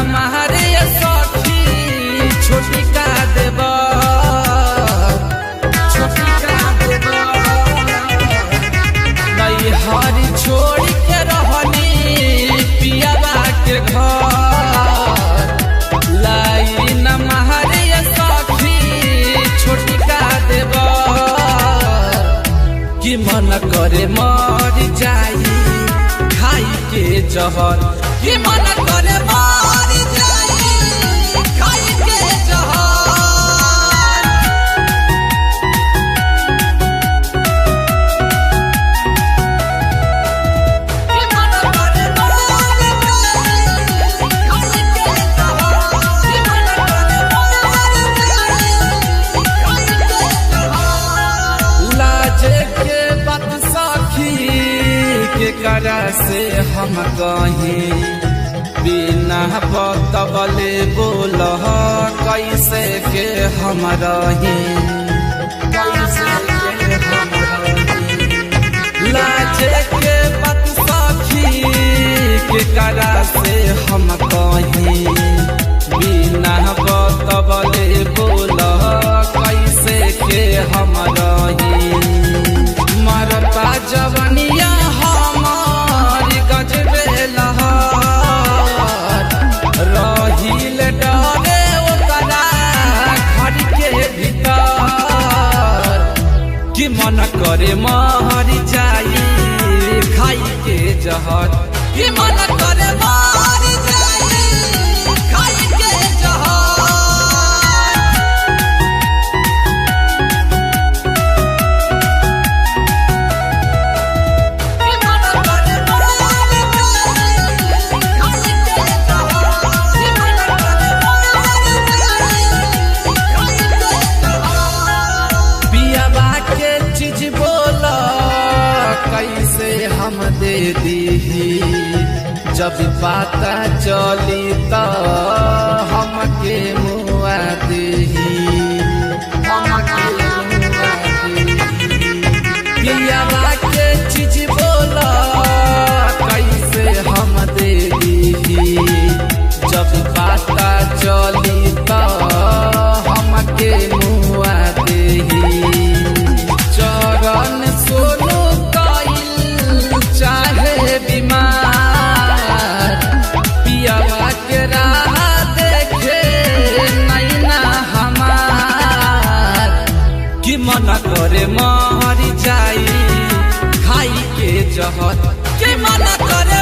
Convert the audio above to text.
नमहरे सखी छोटी का देब नहीं हरी छोड़ के रहनी पियावा के घर लाई नमहरे सखी छोटी का देब कि मन करे मर जाई खाई के जहर कि मन करे मर जाई खाई के जहर कि मन करे मर जाई खाई के जहर कि मन करे मर जाई खाई के जहर लाजे के बात सखी के करा से हम कहीं बिना बतबले बोल कैसे के हम रही लाजे के बात सखी के करा से हम कहीं बिना बतबले बोल कैसे के हम रही मरता जवनिया हमारी गजबे लहर रहिल डरे ओकरा घर के भीतर कि मन करे मर जाई खाई के जहर कि मन करे मर जाई खाई के जहर कैसे हम दे दी जब पता चली तो हमके मुआ देही पियावा के चीज बोला कैसे हम दे दी जब पता चली तो हमके मुआ देही चरण सोनू चाहे बीमार पियावा के राह देखे नैना हमार कि मन करे मर जाई खाई के जहर कि मन करे